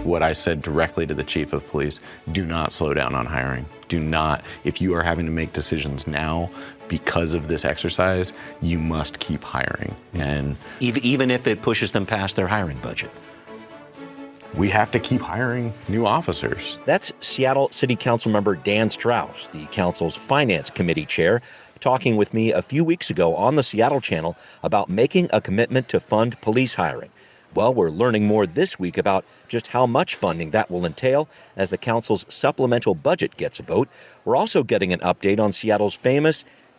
what I said directly to the chief of police: do not slow down on hiring. Do not. If you are having to make decisions now because of this exercise, you must keep hiring. And even if it pushes them past their hiring budget. We have to keep hiring new officers. That's Seattle City Council member Dan Strauss, the council's Finance Committee chair, talking with me a few weeks ago on the Seattle Channel about making a commitment to fund police hiring. Well, we're learning more this week about just how much funding that will entail as the council's supplemental budget gets a vote. We're also getting an update on Seattle's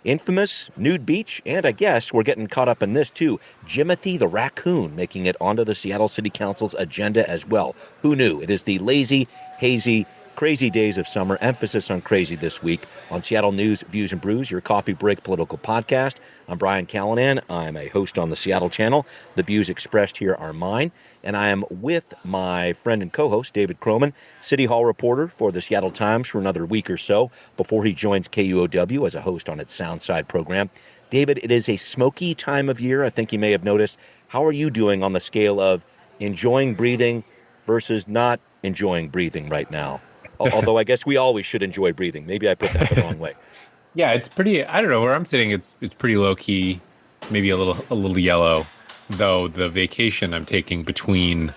infamous Nude Beach, and I guess we're getting caught up in this too, Jimothy the Raccoon making it onto the Seattle City Council's agenda as well. Who knew? It is the lazy, hazy, crazy days of summer. Emphasis on crazy this week on Seattle News, Views and Brews, your coffee break political podcast. I'm Brian Callanan. I'm a host on the Seattle Channel. The views expressed here are mine, and I am with my friend and co-host, David Croman, City Hall reporter for the Seattle Times for another week or so before he joins KUOW as a host on its Soundside program. David, it is a smoky time of year. I think you may have noticed. How are you doing on the scale of enjoying breathing versus not enjoying breathing right now? Although I guess we always should enjoy breathing. Maybe I put that the wrong way. Yeah, it's pretty. I don't know where I'm sitting. It's pretty low key, maybe a little yellow. Though the vacation I'm taking between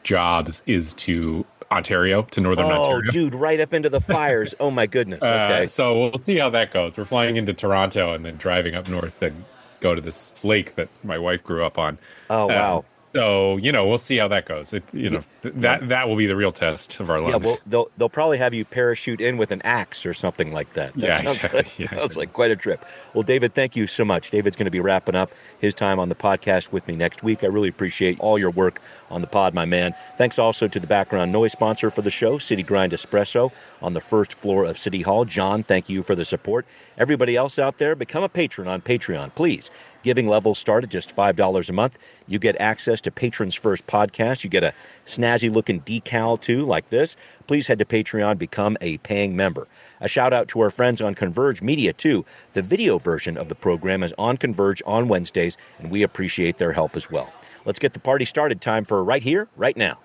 jobs is to Ontario, to Northern Ontario. Oh, dude, right up into the fires. Oh my goodness. Okay. So we'll see how that goes. We're flying into Toronto and then driving up north to go to this lake that my wife grew up on. Oh wow. So, we'll see how that goes. That will be the real test of our lungs. Yeah, well, they'll probably have you parachute in with an axe or something like that. Sounds like quite a trip. Well, David, thank you so much. David's going to be wrapping up his time on the podcast with me next week. I really appreciate all your work on the pod, my man. Thanks also to the background noise sponsor for the show, City Grind Espresso, on the first floor of City Hall. John, thank you for the support. Everybody else out there, become a patron on Patreon, please. Giving levels start at just $5 a month. You get access to Patrons First podcast. You get a snazzy-looking decal, too, like this. Please head to Patreon, become a paying member. A shout-out to our friends on Converge Media, too. The video version of the program is on Converge on Wednesdays, and we appreciate their help as well. Let's get the party started. Time for Right Here, Right Now.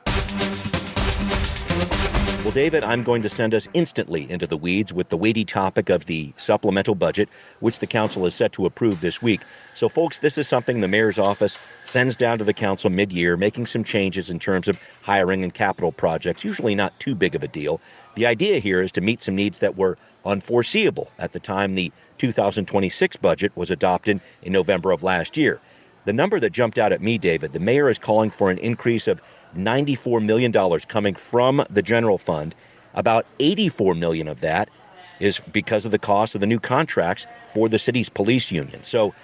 Well, David, I'm going to send us instantly into the weeds with the weighty topic of the supplemental budget, which the council is set to approve this week. So, folks, this is something the mayor's office sends down to the council mid-year, making some changes in terms of hiring and capital projects, usually not too big of a deal. The idea here is to meet some needs that were unforeseeable at the time the 2026 budget was adopted in November of last year. The number that jumped out at me, David, the mayor is calling for an increase of $94 million coming from the general fund. About $84 million of that is because of the cost of the new contracts for the city's police union. So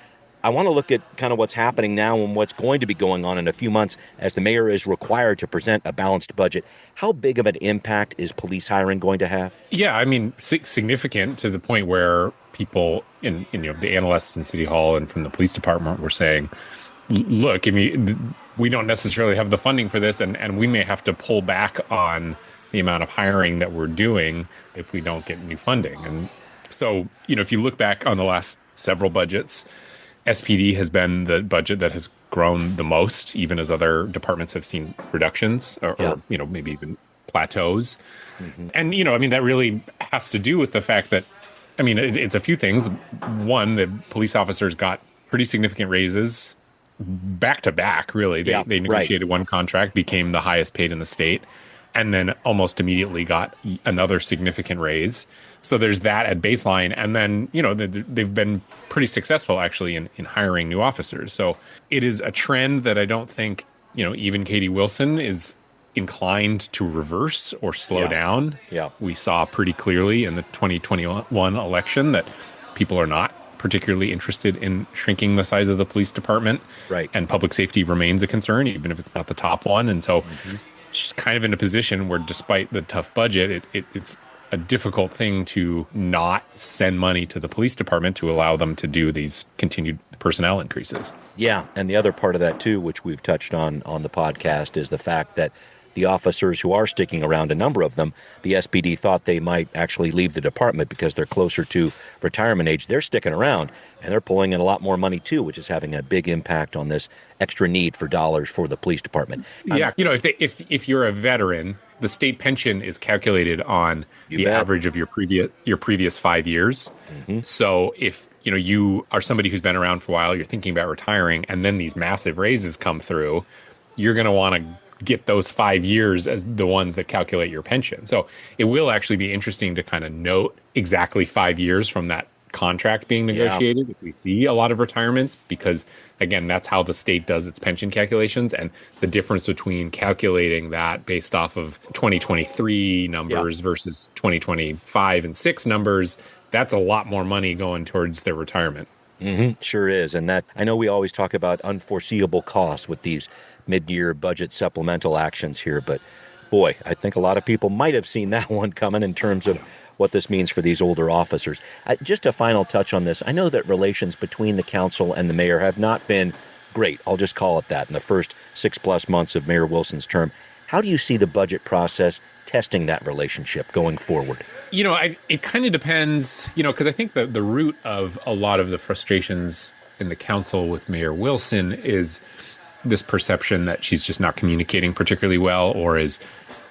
I want to look at kind of what's happening now and what's going to be going on in a few months as the mayor is required to present a balanced budget. How big of an impact is police hiring going to have? Yeah, I mean, significant to the point where people in the analysts in City Hall and from the police department were saying, look, I mean, we don't necessarily have the funding for this, and we may have to pull back on the amount of hiring that we're doing if we don't get new funding. And so, if you look back on the last several budgets, SPD has been the budget that has grown the most, even as other departments have seen reductions or maybe even plateaus. Mm-hmm. And, that really has to do with the fact that, it's a few things. One, the police officers got pretty significant raises back to back, really. They negotiated one contract, became the highest paid in the state, and then almost immediately got another significant raise. So there's that at baseline. And then, they've been pretty successful actually in hiring new officers. So it is a trend that I don't think, even Katie Wilson is inclined to reverse or slow down. Yeah. We saw pretty clearly in the 2021 election that people are not particularly interested in shrinking the size of the police department. Right. And public safety remains a concern, even if it's not the top one. And so she's kind of in a position where, despite the tough budget, it's a difficult thing to not send money to the police department to allow them to do these continued personnel increases. Yeah. And the other part of that, too, which we've touched on the podcast, is the fact that the officers who are sticking around, a number of them, the SPD thought they might actually leave the department because they're closer to retirement age. They're sticking around, and they're pulling in a lot more money too, which is having a big impact on this extra need for dollars for the police department. Yeah, if you're a veteran, the state pension is calculated on the bet. average of your previous 5 years. So if you are somebody who's been around for a while, you're thinking about retiring, and then these massive raises come through, you're going to want to get those 5 years as the ones that calculate your pension. So it will actually be interesting to kind of note exactly 5 years from that contract being negotiated if we see a lot of retirements, because again, that's how the state does its pension calculations, and the difference between calculating that based off of 2023 numbers versus 2025 and 6 numbers, that's a lot more money going towards their retirement. Sure is. And that, I know we always talk about unforeseeable costs with these mid-year budget supplemental actions here, but boy, I think a lot of people might have seen that one coming in terms of what this means for these older officers. Just a final touch on this. I know that relations between the council and the mayor have not been great. I'll just call it that in the first 6+ months of Mayor Wilson's term. How do you see the budget process testing that relationship going forward? It kind of depends, because I think the root of a lot of the frustrations in the council with Mayor Wilson is this perception that she's just not communicating particularly well, or is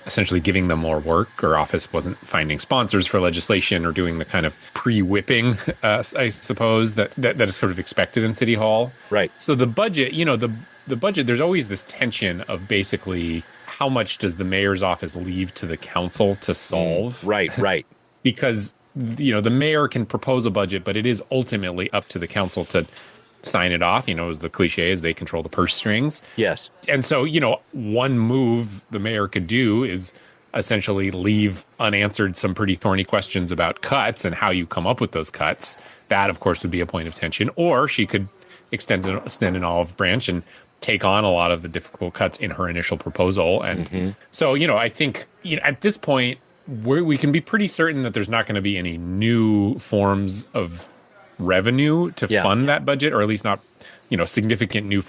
essentially giving them more work. Her office wasn't finding sponsors for legislation or doing the kind of pre-whipping, I suppose, that is sort of expected in City Hall. Right. So the budget, the budget, there's always this tension of basically how much does the mayor's office leave to the council to solve? Right. Because, the mayor can propose a budget, but it is ultimately up to the council to sign it off. As the cliche is, they control the purse strings. Yes. And so, one move the mayor could do is essentially leave unanswered some pretty thorny questions about cuts and how you come up with those cuts. That, of course, would be a point of tension. Or she could extend an olive branch and take on a lot of the difficult cuts in her initial proposal. And so, I think, at this point, we can be pretty certain that there's not going to be any new forms of revenue to fund that budget, or at least not, significant new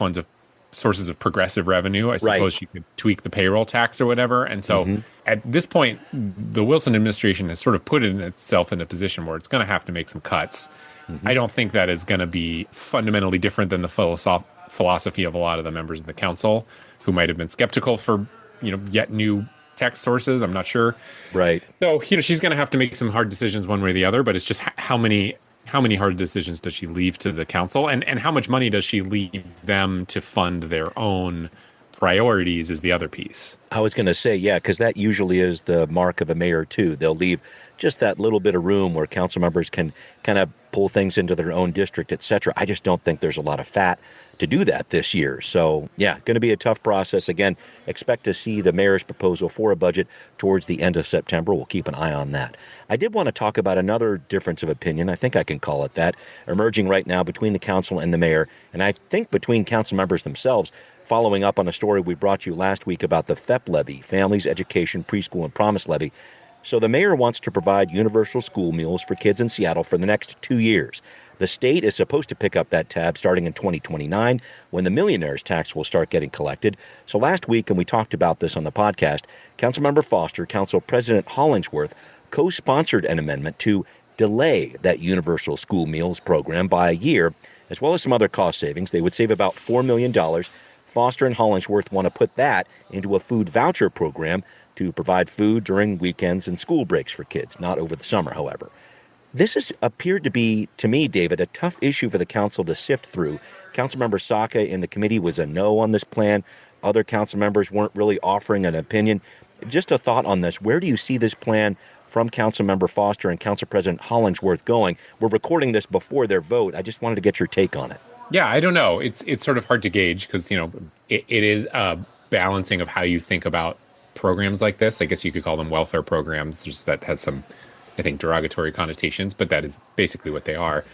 sources of progressive revenue. I suppose you could tweak the payroll tax or whatever. And so at this point, the Wilson administration has sort of put itself in a position where it's going to have to make some cuts. I don't think that is going to be fundamentally different than the philosophy of a lot of the members of the council who might have been skeptical for, yet new tax sources. I'm not sure. Right. So, she's going to have to make some hard decisions one way or the other, but it's just how many hard decisions does she leave to the council, and how much money does she leave them to fund their own priorities is the other piece. I was going to say, because that usually is the mark of a mayor too. They'll leave just that little bit of room where council members can kind of pull things into their own district, et cetera. I just don't think there's a lot of fat to do that this year. So, going to be a tough process. Again, expect to see the mayor's proposal for a budget towards the end of September. We'll keep an eye on that. I did want to talk about another difference of opinion, I think I can call it that, emerging right now between the council and the mayor, and I think between council members themselves, following up on a story we brought you last week about the FEP levy, Families, Education, Preschool, and Promise levy. So the mayor wants to provide universal school meals for kids in Seattle for the next 2 years. The state is supposed to pick up that tab starting in 2029 when the millionaire's tax will start getting collected. So last week, and we talked about this on the podcast, Councilmember Foster, Council President Hollingsworth co-sponsored an amendment to delay that universal school meals program by a year, as well as some other cost savings. They would save about $4 million. Foster and Hollingsworth want to put that into a food voucher program to provide food during weekends and school breaks for kids, not over the summer, however. This has appeared to be, to me, David, a tough issue for the council to sift through. Councilmember Saka in the committee was a no on this plan. Other council members weren't really offering an opinion. Just a thought on this. Where do you see this plan from Councilmember Foster and Council President Hollingsworth going? We're recording this before their vote. I just wanted to get your take on it. Yeah, I don't know. It's sort of hard to gauge because, it is a balancing of how you think about programs like this. I guess you could call them welfare programs. That has some, I think, derogatory connotations, but that is basically what they are,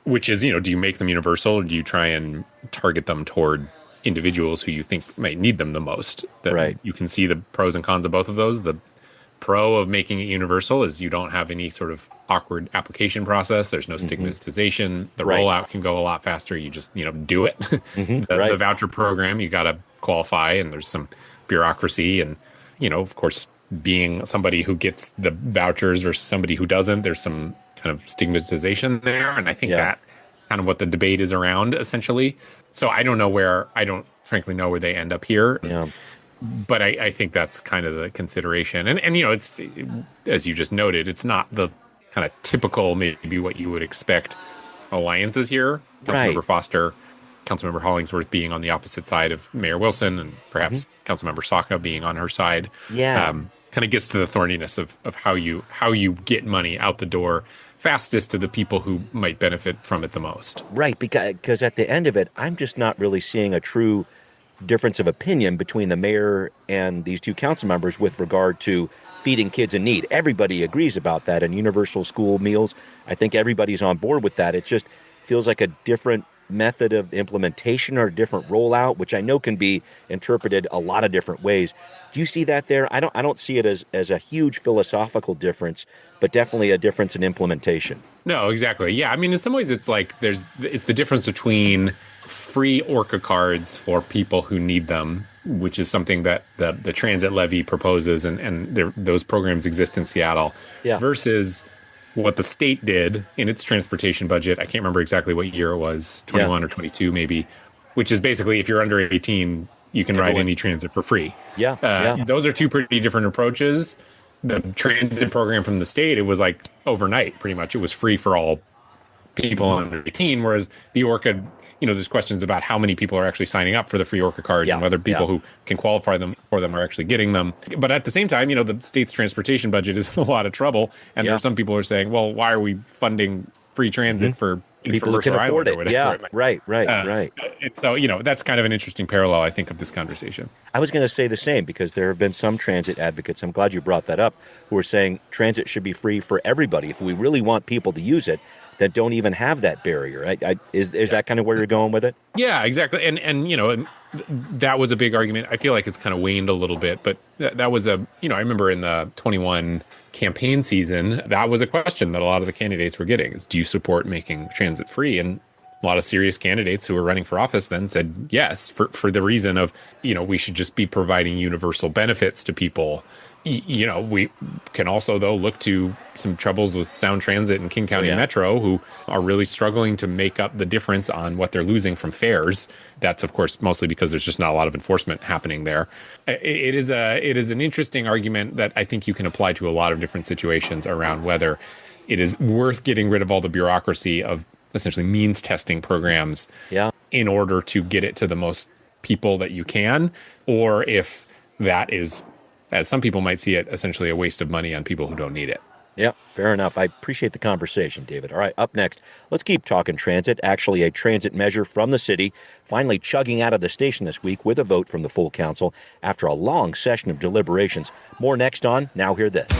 which is, do you make them universal, or do you try and target them toward individuals who you think might need them the most? Right. You can see the pros and cons of both of those. The pro of making it universal is you don't have any sort of awkward application process. There's no stigmatization. The rollout can go a lot faster. You just, do it. The voucher program, you got to qualify, and there's some bureaucracy. And, of course, being somebody who gets the vouchers versus somebody who doesn't, there's some kind of stigmatization there. And I think that kind of what the debate is around, essentially. So I don't frankly know where they end up here. Yeah. But I think that's kind of the consideration. And it's, as you just noted, it's not the kind of typical, maybe what you would expect alliances here. Councilmember Foster, Councilmember Hollingsworth being on the opposite side of Mayor Wilson, and perhaps Councilmember Saka being on her side. Yeah. Kind of gets to the thorniness of how you get money out the door fastest to the people who might benefit from it the most. Right, because at the end of it, I'm just not really seeing a true difference of opinion between the mayor and these two council members with regard to feeding kids in need. Everybody agrees about that, and universal school meals. I think everybody's on board with that. It just feels like a different method of implementation or a different rollout, which I know can be interpreted a lot of different ways. Do you see that there? I don't see it as a huge philosophical difference, but definitely a difference in implementation. No, exactly. Yeah, I mean, in some ways, it's like it's the difference between free Orca cards for people who need them, which is something that the transit levy proposes, and those programs exist in Seattle, versus what the state did in its transportation budget. I can't remember exactly what year it was, 21 or 22 maybe, which is basically if you're under 18, you can ride any transit for free. Those are two pretty different approaches. The transit program from the state, it was like overnight, pretty much. It was free for all people under 18, whereas the Orca, there's questions about how many people are actually signing up for the free Orca cards and whether people who can qualify for them are actually getting them. But at the same time, the state's transportation budget is in a lot of trouble. And there are some people who are saying, well, why are we funding free transit for people who can afford it? Yeah, right. And so, that's kind of an interesting parallel, I think, of this conversation. I was going to say the same, because there have been some transit advocates, I'm glad you brought that up, who are saying transit should be free for everybody. If we really want people to use it, that don't even have that barrier. Is that kind of where you're going with it? Yeah, exactly. And that was a big argument. I feel like it's kind of waned a little bit, but that was I remember in the 21 campaign season, that was a question that a lot of the candidates were getting is, do you support making transit free? And a lot of serious candidates who were running for office then said yes, for the reason of, we should just be providing universal benefits to people. We can also, though, look to some troubles with Sound Transit and King County Metro, who are really struggling to make up the difference on what they're losing from fares. That's, of course, mostly because there's just not a lot of enforcement happening there. It is an interesting argument that I think you can apply to a lot of different situations around whether it is worth getting rid of all the bureaucracy of essentially means testing programs in order to get it to the most people that you can, or if that is, as some people might see it, essentially a waste of money on people who don't need it. Yeah, fair enough. I appreciate the conversation, David. All right, up next, let's keep talking transit. Actually, a transit measure from the city finally chugging out of the station this week with a vote from the full council after a long session of deliberations. More next on Now Hear This.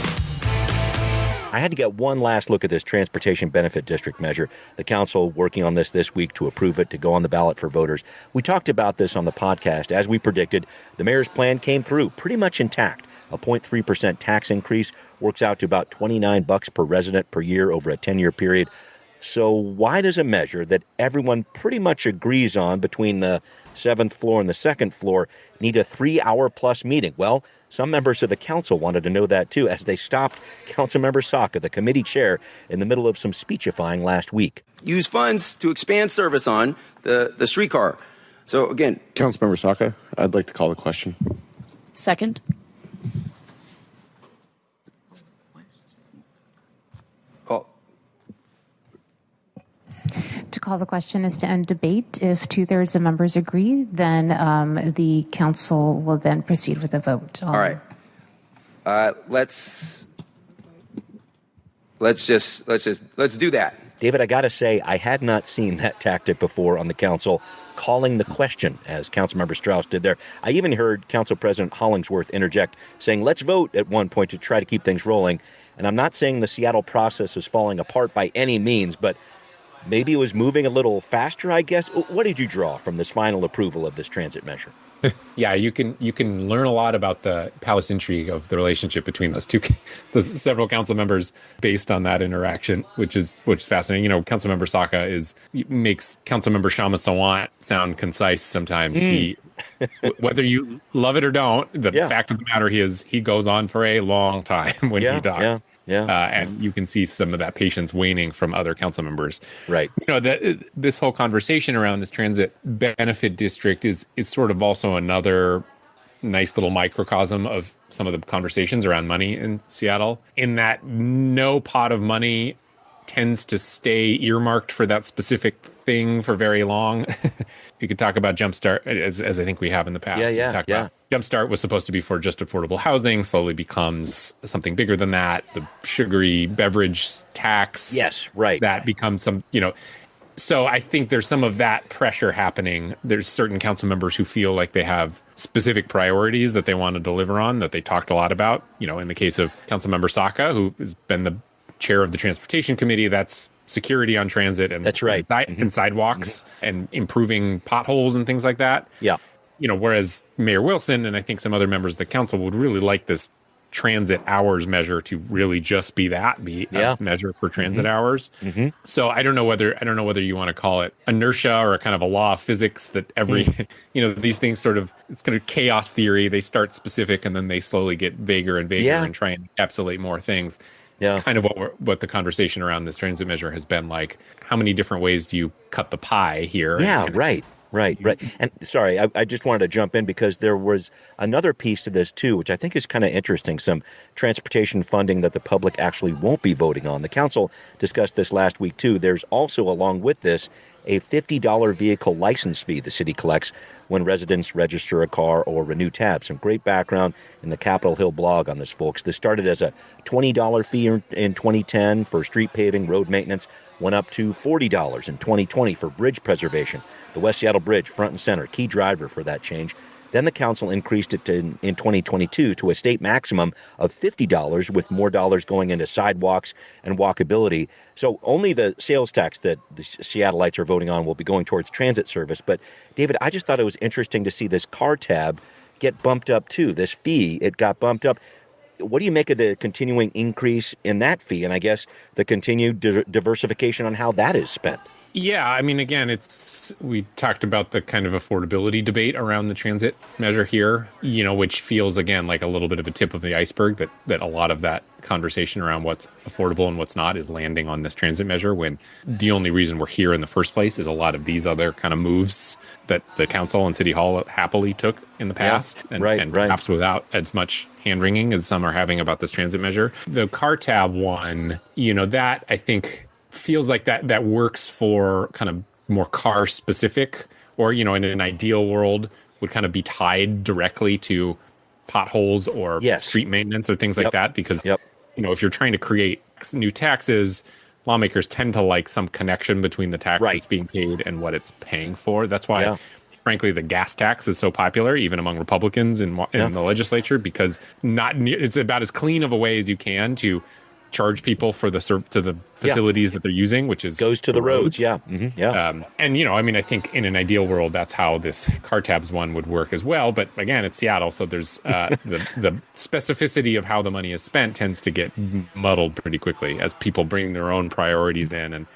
I had to get one last look at this transportation benefit district measure. The council working on this week to approve it to go on the ballot for voters. We talked about this on the podcast. As we predicted, the mayor's plan came through pretty much intact. A 0.3% tax increase works out to about $29 per resident per year over a 10-year period. So why does a measure that everyone pretty much agrees on between the 7th floor and the 2nd floor need a 3-hour-plus meeting? Well, some members of the council wanted to know that too, as they stopped Councilmember Saka, the committee chair, in the middle of some speechifying last week. Use funds to expand service on the streetcar. So again, Councilmember Saka, I'd like to call the question. Second. To call the question is to end debate. If 2/3 of members agree, then the council will then proceed with a vote. All right. Let's do that. David, I got to say, I had not seen that tactic before on the council, calling the question, as Councilmember Strauss did there. I even heard Council President Hollingsworth interject, saying, let's vote at one point to try to keep things rolling. And I'm not saying the Seattle process is falling apart by any means, but maybe it was moving a little faster, I guess. What did you draw from this final approval of this transit measure? Yeah, you can learn a lot about the palace intrigue of the relationship between those several council members based on that interaction, which is fascinating. Councilmember Saka makes Councilmember Shama Sawant sound concise sometimes. Whether you love it or don't, the Yeah. fact of the matter is he goes on for a long time when Yeah, he talks. yeah. And you can see some of that patience waning from other council members. Right. That this whole conversation around this transit benefit district is sort of also another nice little microcosm of some of the conversations around money in Seattle, in that no pot of money tends to stay earmarked for that specific thing for very long. You could talk about Jumpstart, as I think we have in the past. Yeah, You yeah, could talk yeah. about Jumpstart was supposed to be for just affordable housing, slowly becomes something bigger than that. The sugary beverage tax. Yes, right. That becomes so I think there's some of that pressure happening. There's certain council members who feel like they have specific priorities that they want to deliver on, that they talked a lot about. In the case of Councilmember Saka, who has been the chair of the transportation committee, that's security on transit and That's right. and sidewalks and improving potholes and things like that. Yeah. Whereas Mayor Wilson and I think some other members of the council would really like this transit hours measure to really just be a measure for transit hours. So I don't know whether you want to call it inertia or a kind of a law of physics that every these things sort of, it's kind of chaos theory. They start specific and then they slowly get vaguer and vaguer and try and encapsulate more things. Yeah. It's kind of what the conversation around this transit measure has been like. How many different ways do you cut the pie here? Yeah, And right. And sorry, I just wanted to jump in because there was another piece to this too, which I think is kind of interesting. Some transportation funding that the public actually won't be voting on. The council discussed this last week too. There's also, along with this, a $50 vehicle license fee the city collects when residents register a car or renew tabs. Some great background in the Capitol Hill blog on this, folks. This started as a $20 fee in 2010 for street paving, road maintenance, went up to $40 in 2020 for bridge preservation. The West Seattle Bridge, front and center, key driver for that change. Then the council increased it in 2022 to a state maximum of $50, with more dollars going into sidewalks and walkability. So only the sales tax that the Seattleites are voting on will be going towards transit service. But David, I just thought it was interesting to see this car tab get bumped up too. This fee, it got bumped up. What do you make of the continuing increase in that fee? And I guess the continued diversification on how that is spent. Yeah, I mean, again, we talked about the kind of affordability debate around the transit measure here, which feels, again, like a little bit of a tip of the iceberg, that a lot of that conversation around what's affordable and what's not is landing on this transit measure, when the only reason we're here in the first place is a lot of these other kind of moves that the council and city hall happily took in the past, and perhaps without as much hand-wringing as some are having about this transit measure. The car tab one, that I think feels like that works for kind of more car specific, or in an ideal world would kind of be tied directly to potholes or street maintenance or things like that, because if you're trying to create new taxes, lawmakers tend to like some connection between the tax that's being paid and what it's paying for. That's why frankly the gas tax is so popular even among Republicans in the legislature, because it's about as clean of a way as you can to charge people for the facilities that they're using, which is goes to the roads. And I think in an ideal world, that's how this car tabs one would work as well. But again, it's Seattle, so there's the specificity of how the money is spent tends to get muddled pretty quickly as people bring their own priorities in. And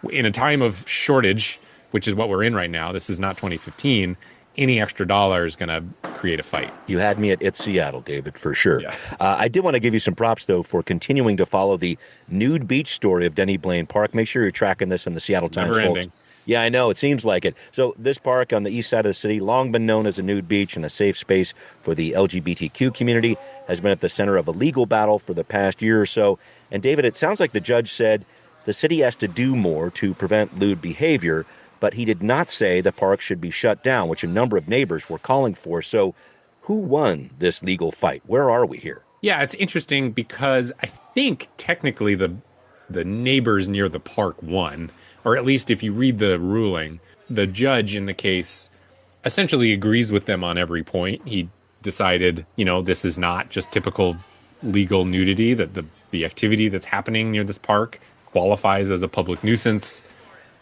in a time of shortage, which is what we're in right now, this is not 2015. Any extra dollar is going to create a fight. You had me at It's Seattle, David, for sure. Yeah. I did want to give you some props, though, for continuing to follow the nude beach story of Denny Blaine Park. Make sure you're tracking this in the Seattle Times, folks. Yeah, I know. It seems like it. So this park on the east side of the city, long been known as a nude beach and a safe space for the LGBTQ community, has been at the center of a legal battle for the past year or so. And David, it sounds like the judge said the city has to do more to prevent lewd behavior, but he did not say the park should be shut down, which a number of neighbors were calling for. So who won this legal fight? Where are we here? Yeah, it's interesting because I think technically the neighbors near the park won, or at least if you read the ruling, the judge in the case essentially agrees with them on every point. He decided, this is not just typical legal nudity, that the activity that's happening near this park qualifies as a public nuisance.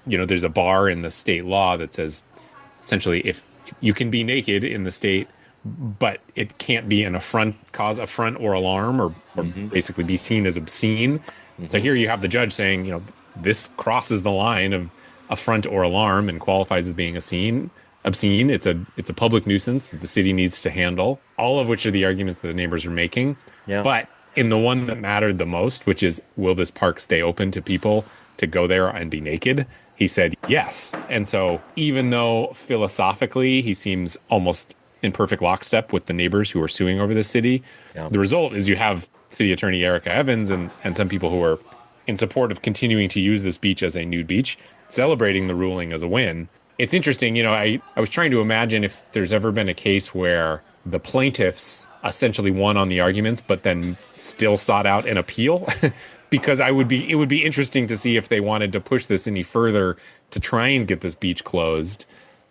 There's a bar in the state law that says essentially if you can be naked in the state, but it can't be cause affront or alarm or basically be seen as obscene. So here you have the judge saying, this crosses the line of affront or alarm and qualifies as being obscene. It's a public nuisance that the city needs to handle, all of which are the arguments that the neighbors are making. Yeah. But in the one that mattered the most, which is, will this park stay open to people to go there and be naked? He said yes. And so even though philosophically he seems almost in perfect lockstep with the neighbors who are suing over the city, the result is you have City Attorney Erica Evans and some people who are in support of continuing to use this beach as a nude beach, celebrating the ruling as a win. It's interesting, I was trying to imagine if there's ever been a case where the plaintiffs essentially won on the arguments, but then still sought out an appeal, because it would be interesting to see if they wanted to push this any further to try and get this beach closed.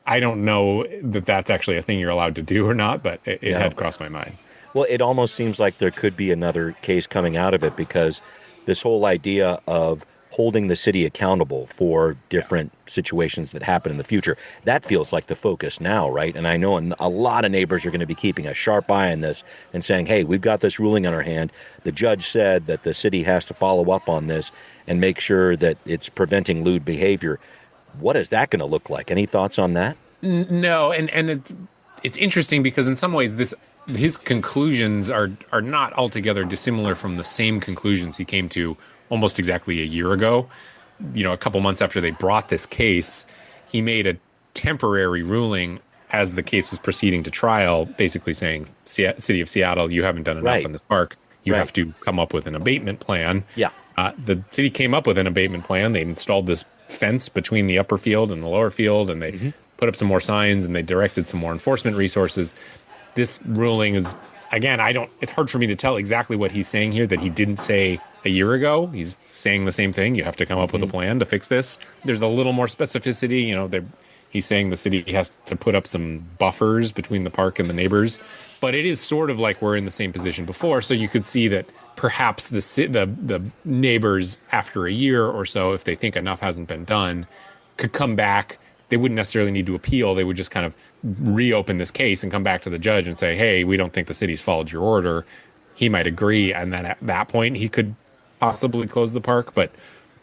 I don't know that that's actually a thing you're allowed to do or not, but it had crossed my mind. Well, it almost seems like there could be another case coming out of it, because this whole idea of holding the city accountable for different situations that happen in the future, that feels like the focus now, right? And I know a lot of neighbors are going to be keeping a sharp eye on this and saying, hey, we've got this ruling on our hand. The judge said that the city has to follow up on this and make sure that it's preventing lewd behavior. What is that going to look like? Any thoughts on that? No, and it's interesting because in some ways his conclusions are not altogether dissimilar from the same conclusions he came to almost exactly a year ago. A couple months after they brought this case, he made a temporary ruling as the case was proceeding to trial, basically saying, City of Seattle, you haven't done enough in this park. You have to come up with an abatement plan. Yeah. The city came up with an abatement plan. They installed this fence between the upper field and the lower field, and they put up some more signs, and they directed some more enforcement resources. This ruling is, again, it's hard for me to tell exactly what he's saying here that he didn't say a year ago. He's saying the same thing. You have to come up with a plan to fix this. There's a little more specificity. He's saying the city has to put up some buffers between the park and the neighbors. But it is sort of like we're in the same position before. So you could see that perhaps the neighbors, after a year or so, if they think enough hasn't been done, could come back. They wouldn't necessarily need to appeal. They would just kind of reopen this case and come back to the judge and say, hey, we don't think the city's followed your order. He might agree. And then at that point, he could possibly close the park. But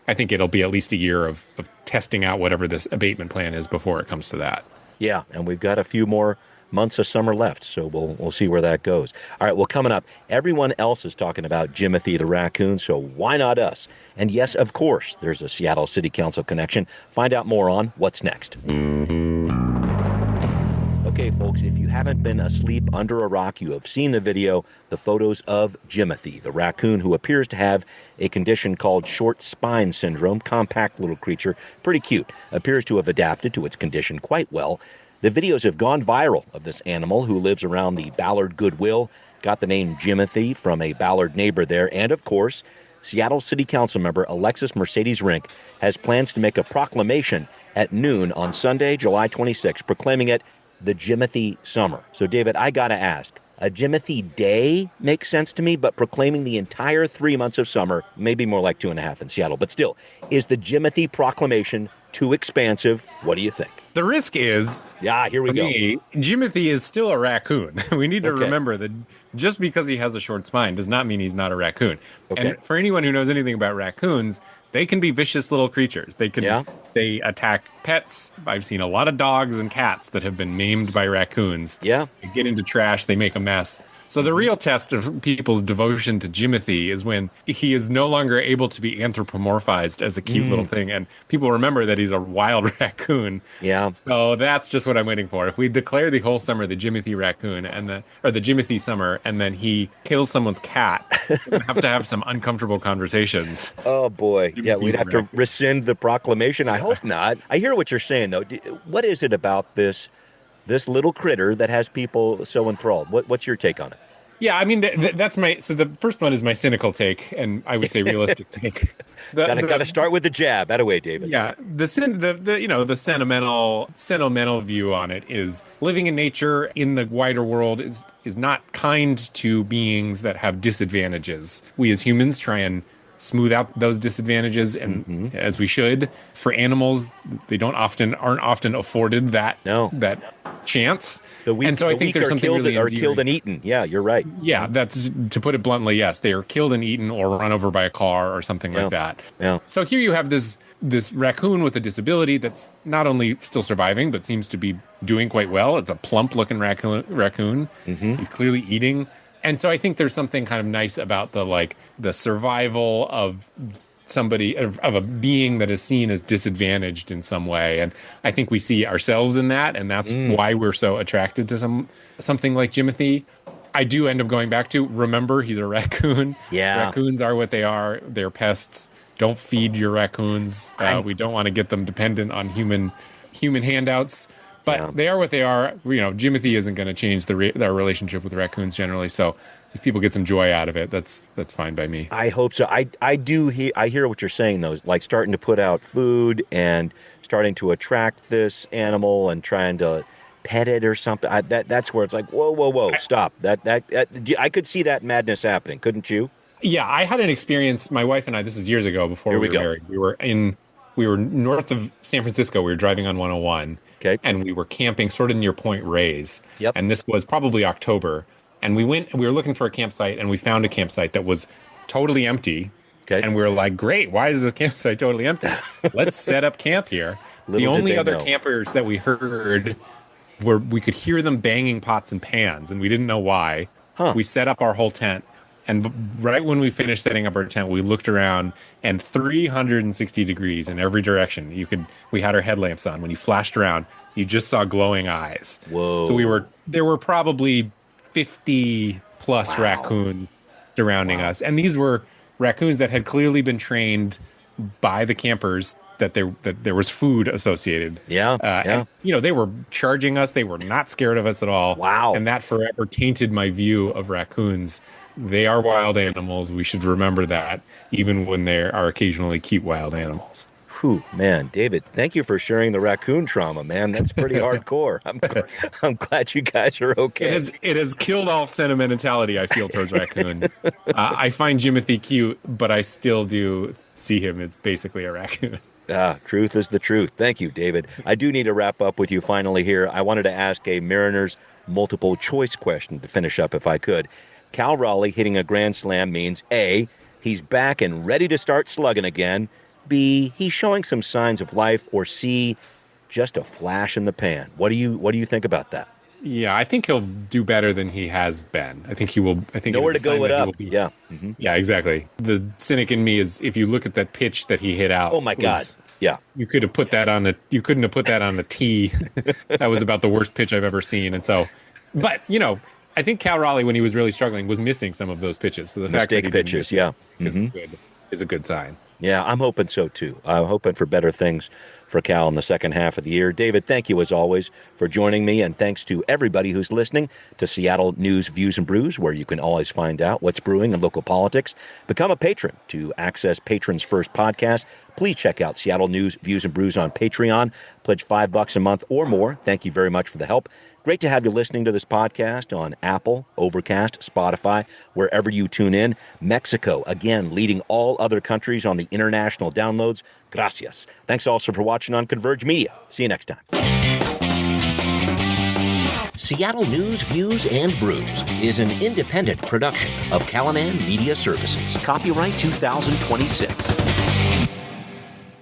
I think it'll be at least a year of testing out whatever this abatement plan is before it comes to that. Yeah, and we've got a few more months of summer left, so we'll see where that goes. All right, well, coming up, everyone else is talking about Jimothy the raccoon, so why not us? And yes, of course, there's a Seattle City Council connection. Find out more on What's Next. Okay, folks, if you haven't been asleep under a rock, you have seen the video, the photos of Jimothy, the raccoon who appears to have a condition called short spine syndrome. Compact little creature, pretty cute, appears to have adapted to its condition quite well. The videos have gone viral of this animal who lives around the Ballard Goodwill, got the name Jimothy from a Ballard neighbor there, and of course, Seattle City Council member Alexis Mercedes Rink has plans to make a proclamation at noon on Sunday, July 26, proclaiming it the Jimothy Summer. So, David, I got to ask, a Jimothy Day makes sense to me, but proclaiming the entire 3 months of summer, maybe more like 2.5 in Seattle, but still, is the Jimothy proclamation too expansive? What do you think? The risk is, here we go. Jimothy is still a raccoon. We need to remember that just because he has a short spine does not mean he's not a raccoon. Okay. And for anyone who knows anything about raccoons, they can be vicious little creatures. They attack pets. I've seen a lot of dogs and cats that have been maimed by raccoons. Yeah. They get into trash, they make a mess. So the real test of people's devotion to Jimothy is when he is no longer able to be anthropomorphized as a cute little thing. And people remember that he's a wild raccoon. Yeah. So that's just what I'm waiting for. If we declare the whole summer the Jimothy raccoon or the Jimothy summer, and then he kills someone's cat, we'll have to have some uncomfortable conversations. Oh, boy. Jimothy Yeah, we'd have to rescind the proclamation. I hope not. I hear what you're saying, though. What is it about this little critter that has people so enthralled? What's your take on it? Yeah, I mean, that's so the first one is my cynical take, and I would say realistic take. Gotta start with the jab. That away, David. Yeah, the sentimental view on it is living in nature in the wider world is not kind to beings that have disadvantages. We as humans try and smooth out those disadvantages, and as we should. For animals, they aren't often afforded that chance. And so I think there's something really are killed and eaten. Yeah, you're right. Yeah, that's, to put it bluntly, yes, they are killed and eaten or run over by a car or something like that. Yeah. So here you have this raccoon with a disability that's not only still surviving, but seems to be doing quite well. It's a plump-looking raccoon. He's clearly eating. And so I think there's something kind of nice about the survival of somebody, of a being that is seen as disadvantaged in some way. And I think we see ourselves in that, and that's why we're so attracted to something like Jimothy. I do end up going back to, remember, he's a raccoon. Yeah. Raccoons are what they are. They're pests. Don't feed your raccoons. We don't want to get them dependent on human handouts. But they are what they are. Jimothy isn't going to change our relationship with raccoons generally. So if people get some joy out of it, that's fine by me. I hope so. I hear what you're saying, though, like starting to put out food and starting to attract this animal and trying to pet it or something. That's where it's like, whoa, stop. That I could see that madness happening, couldn't you? Yeah, I had an experience. My wife and I, this was years ago before we were married. We were north of San Francisco. We were driving on 101. Okay. And we were camping sort of near Point Reyes. Yep. And this was probably October. And we were looking for a campsite, and we found a campsite that was totally empty. Okay. And we were like, great, why is this campsite totally empty? Let's set up camp here. The only other campers that we heard we could hear them banging pots and pans, and we didn't know why. We set up our whole tent. And right when we finished setting up our tent, we looked around, and 360 degrees in every direction. We had our headlamps on. When you flashed around, you just saw glowing eyes. Whoa. So there were probably 50 plus raccoons surrounding us. And these were raccoons that had clearly been trained by the campers that there was food associated. Yeah. And, they were charging us. They were not scared of us at all. Wow. And that forever tainted my view of raccoons. They are wild animals. We should remember that, even when they are occasionally cute wild animals. Whew, man, David, thank you for sharing the raccoon trauma, man. That's pretty hardcore. I'm glad you guys are okay. It has killed all sentimentality I feel towards raccoon. I find Jimothy cute, but I still do see him as basically a raccoon. Truth is the truth. Thank you, David. I do need to wrap up with you finally here. I wanted to ask a Mariners multiple choice question to finish up if I could. Cal Raleigh hitting a grand slam means A, he's back and ready to start slugging again, B, he's showing some signs of life, or C, just a flash in the pan. What do you think about that? Yeah, I think he'll do better than he has been. I think he will. I think nowhere to go it up. Yeah. Mm-hmm. Yeah, exactly. The cynic in me is, if you look at that pitch that he hit out. Oh my God. Yeah. You could have put that on you couldn't have put that on a tee. That was about the worst pitch I've ever seen. And so, but I think Cal Raleigh, when he was really struggling, was missing some of those pitches. So the fact that he pitches, is a good sign. Yeah, I'm hoping so too. I'm hoping for better things for Cal in the second half of the year. David, thank you as always for joining me, and thanks to everybody who's listening to Seattle News, Views, and Brews, where you can always find out what's brewing in local politics. Become a patron to access Patrons First podcast. Please check out Seattle News, Views, and Brews on Patreon. Pledge $5 a month or more. Thank you very much for the help. Great to have you listening to this podcast on Apple, Overcast, Spotify, wherever you tune in. Mexico, again, leading all other countries on the international downloads. Gracias. Thanks also for watching on Converge Media. See you next time. Seattle News, Views, and Brews is an independent production of Callanan Media Services. Copyright 2026.